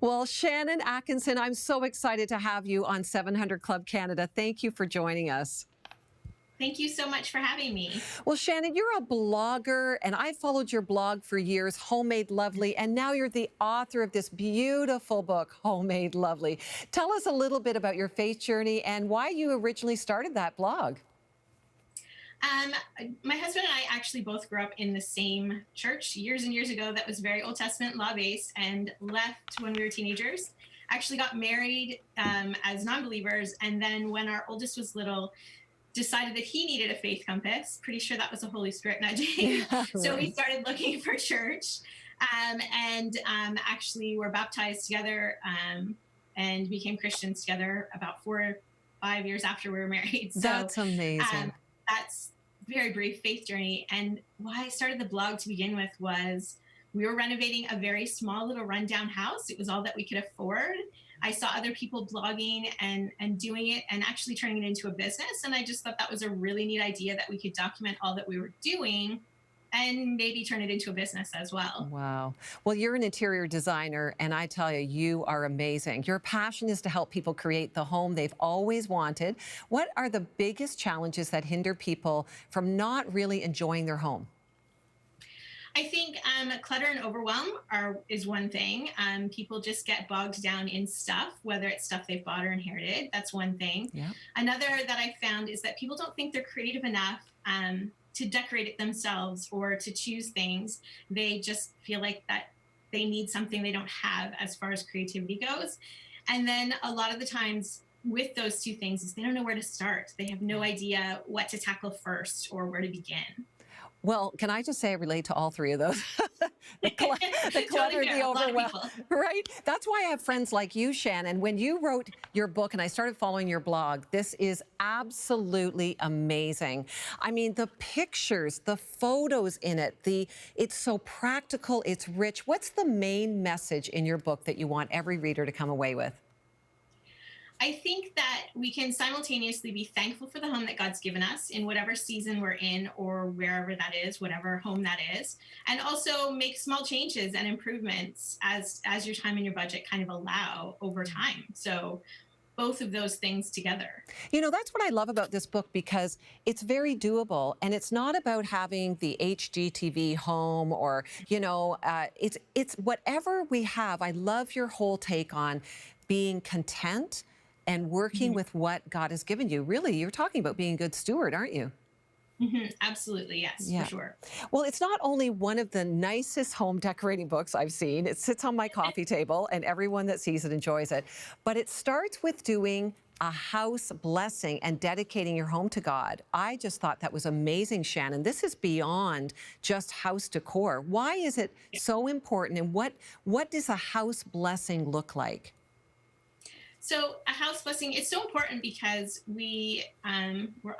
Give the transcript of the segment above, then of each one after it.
Well, Shannon Acheson, I'm so excited to have you on 700 Club Canada. Thank you for joining us. Thank you so much for having me. Well, Shannon, you're a blogger, and I followed your blog for years, Homemade Lovely, and now you're the author of this beautiful book, Homemade Lovely. Tell us a little bit about your faith journey and why you originally started that blog. Um, my husband and I actually both grew up in the same church years and years ago that was very Old Testament law based and left when we were teenagers. Actually got married as non-believers, and then when our oldest was little, decided that he needed a faith compass. Pretty sure that was the Holy Spirit nudging. Yeah, So we right. started looking for church, and actually were baptized together and became Christians together about 4 or 5 years after we were married. So That's amazing. um, that's very brief faith journey. And why I started the blog to begin with was we were renovating a very small little rundown house. It was all that we could afford. I saw other people blogging and doing it and actually turning it into a business. And I just thought that was a really neat idea that we could document all that we were doing and maybe turn it into a business as well. Wow. Well, you're an interior designer, and I tell you, you are amazing. Your passion is to help people create the home they've always wanted. What are the biggest challenges that hinder people from not really enjoying their home? I think clutter and overwhelm is one thing. People just get bogged down in stuff, whether it's stuff they've bought or inherited. That's one thing. Yeah. Another that I found is that people don't think they're creative enough to decorate it themselves or to choose things. They just feel like that they need something they don't have as far as creativity goes. And then a lot of the times with those two things is they don't know where to start. They have no idea what to tackle first or where to begin. Well, can I just say I relate to all three of those? the, cl- the clutter, Totally the fair. A lot of overwhelm, people. right? That's why I have friends like you, Shannon. When you wrote your book and I started following your blog, this is absolutely amazing. I mean, the pictures, the photos in it, it's so practical, it's rich. What's the main message in your book that you want every reader to come away with? I think that we can simultaneously be thankful for the home that God's given us in whatever season we're in or wherever that is, whatever home that is, and also make small changes and improvements as your time and your budget kind of allow over time. So both of those things together. You know, that's what I love about this book because it's very doable and it's not about having the HGTV home or, it's whatever we have. I love your whole take on being content and working Mhm. with what God has given you. Really, you're talking about being a good steward, aren't you? Absolutely, yes, for Yeah. sure. Well, it's not only one of the nicest home decorating books I've seen. It sits on my coffee table and everyone that sees it enjoys it. But it starts with doing a house blessing and dedicating your home to God. I just thought that was amazing, Shannon. This is beyond just house decor. Why is it so important and what does a house blessing look like? So a house blessing is so important because we're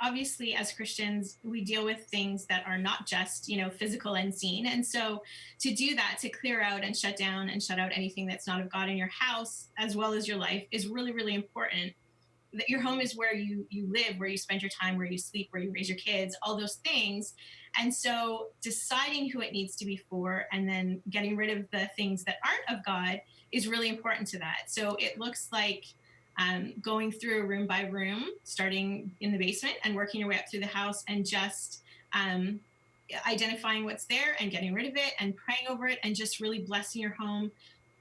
obviously as Christians we deal with things that are not just physical and seen, and so to do that, to clear out and shut down and shut out anything that's not of God in your house as well as your life is really really important. That your home is where you live, where you spend your time, where you sleep, where you raise your kids, all those things. And so deciding who it needs to be for and then getting rid of the things that aren't of God is really important to that. So it looks like going through room by room, starting in the basement and working your way up through the house and just um, identifying what's there and getting rid of it and praying over it and just really blessing your home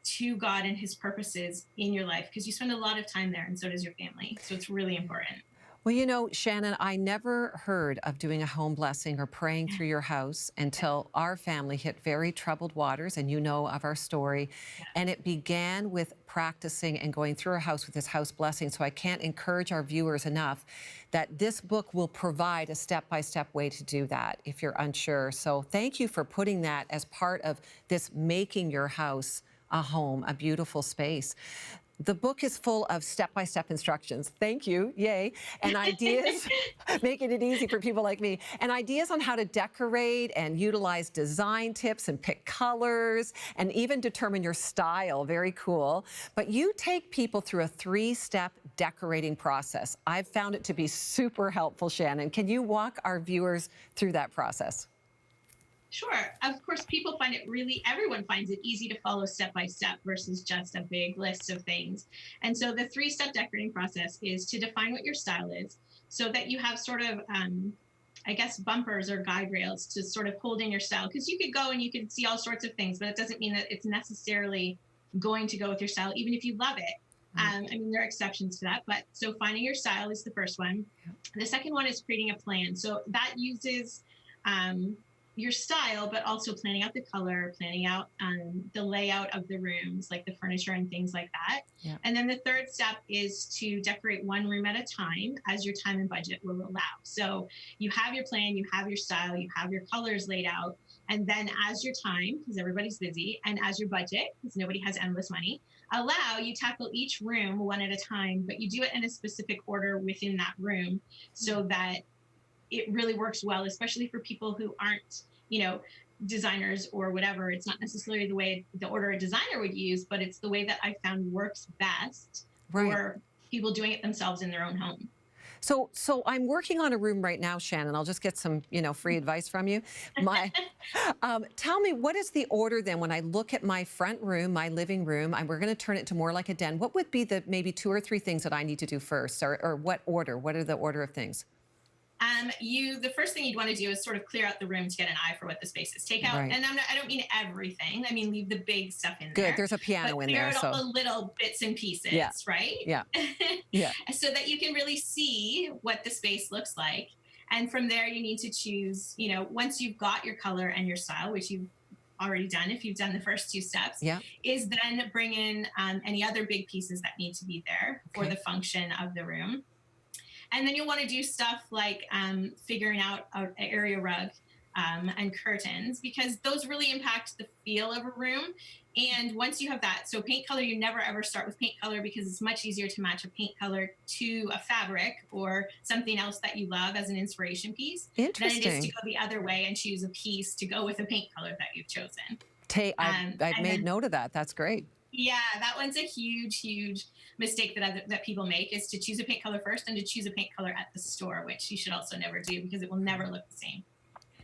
to God and his purposes in your life because you spend a lot of time there and so does your family. So it's really important. Well, you know, Shannon, I never heard of doing a home blessing or praying through your house until our family hit very troubled waters, and you know of our story. And it began with practicing and going through our house with this house blessing. So I can't encourage our viewers enough that this book will provide a step-by-step way to do that if you're unsure. So thank you for putting that as part of this making your house a home, a beautiful space. The book is full of step-by-step instructions. Thank you, yay, and ideas, making it easy for people like me, and ideas on how to decorate and utilize design tips and pick colors and even determine your style, very cool. But you take people through a 3-step decorating process. I've found it to be super helpful, Shannon. Can you walk our viewers through that process? Sure. Of course, people find it really, everyone finds it easy to follow step by step versus just a big list of things. And so the three-step decorating process is to define what your style is so that you have sort of, I guess, bumpers or guide rails to sort of hold in your style. Because you could go and you could see all sorts of things, but it doesn't mean that it's necessarily going to go with your style, even if you love it. I mean, there are exceptions to that, but so finding your style is the first one. The second one is creating a plan. So that uses um, your style, but also planning out the color, planning out the layout of the rooms, like the furniture and things like that. Yeah. And then the third step is to decorate one room at a time as your time and budget will allow. So you have your plan, you have your style, you have your colors laid out. And then as your time, because everybody's busy, and as your budget, because nobody has endless money, allow, you tackle each room one at a time, but you do it in a specific order within that room so that it really works well, especially for people who aren't, designers or whatever. It's not necessarily the way, the order a designer would use, but it's the way that I found works best for people doing it themselves in their own home. So I'm working on a room right now, Shannon. I'll just get some, free advice from you. Tell me, what is the order then when I look at my front room, my living room, and we're going to turn it to more like a den? What would be the maybe 2 or 3 things that I need to do first, or what order? What are the order of things? The first thing you'd want to do is sort of clear out the room to get an eye for what the space is. Take out, and I don't mean everything. I mean, leave the big stuff in there. Good. There's a piano in there. Clear out all the little bits and pieces, right? Yeah. Yeah. So that you can really see what the space looks like. And from there, you need to choose, once you've got your color and your style, which you've already done, if you've done the first 2 steps, is then bring in any other big pieces that need to be there for the function of the room. And then you'll want to do stuff like figuring out an area rug and curtains, because those really impact the feel of a room. And once you have that, so paint color, you never ever start with paint color because it's much easier to match a paint color to a fabric or something else that you love as an inspiration piece than it is to go the other way and choose a piece to go with a paint color that you've chosen. I've made note of that. That's great. Yeah, that one's a huge mistake that people make, is to choose a paint color first and to choose a paint color at the store, which you should also never do because it will never look the same.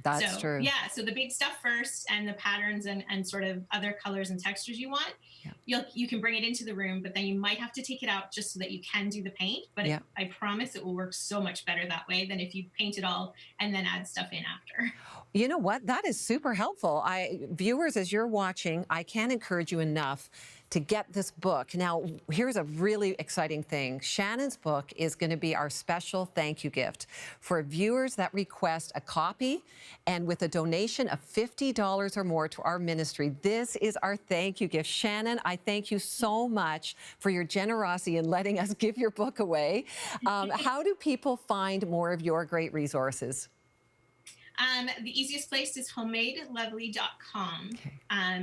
That's true. Yeah, so the big stuff first, and the patterns and sort of other colors and textures you want, you can bring it into the room, but then you might have to take it out just so that you can do the paint. But I promise it will work so much better that way than if you paint it all and then add stuff in after. You know what? That is super helpful. Viewers, as you're watching, I can't encourage you enough to get this book. Now, here's a really exciting thing. Shannon's book is going to be our special thank you gift for viewers that request a copy, and with a donation of $50 or more to our ministry. This is our thank you gift. Shannon, I thank you so much for your generosity in letting us give your book away. How do people find more of your great resources? The easiest place is homemadelovely.com.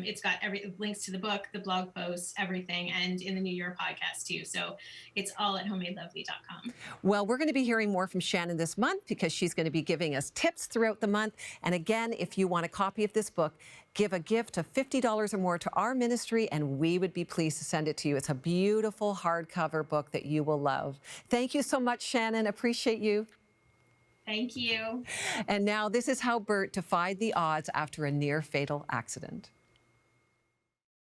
It's got links to the book, the blog posts, everything, and in the New Year podcast too. So it's all at homemadelovely.com. Well, we're going to be hearing more from Shannon this month because she's going to be giving us tips throughout the month. And again, if you want a copy of this book, give a gift of $50 or more to our ministry, and we would be pleased to send it to you. It's a beautiful hardcover book that you will love. Thank you so much, Shannon. Appreciate you. Thank you. And now this is how Bert defied the odds after a near-fatal accident.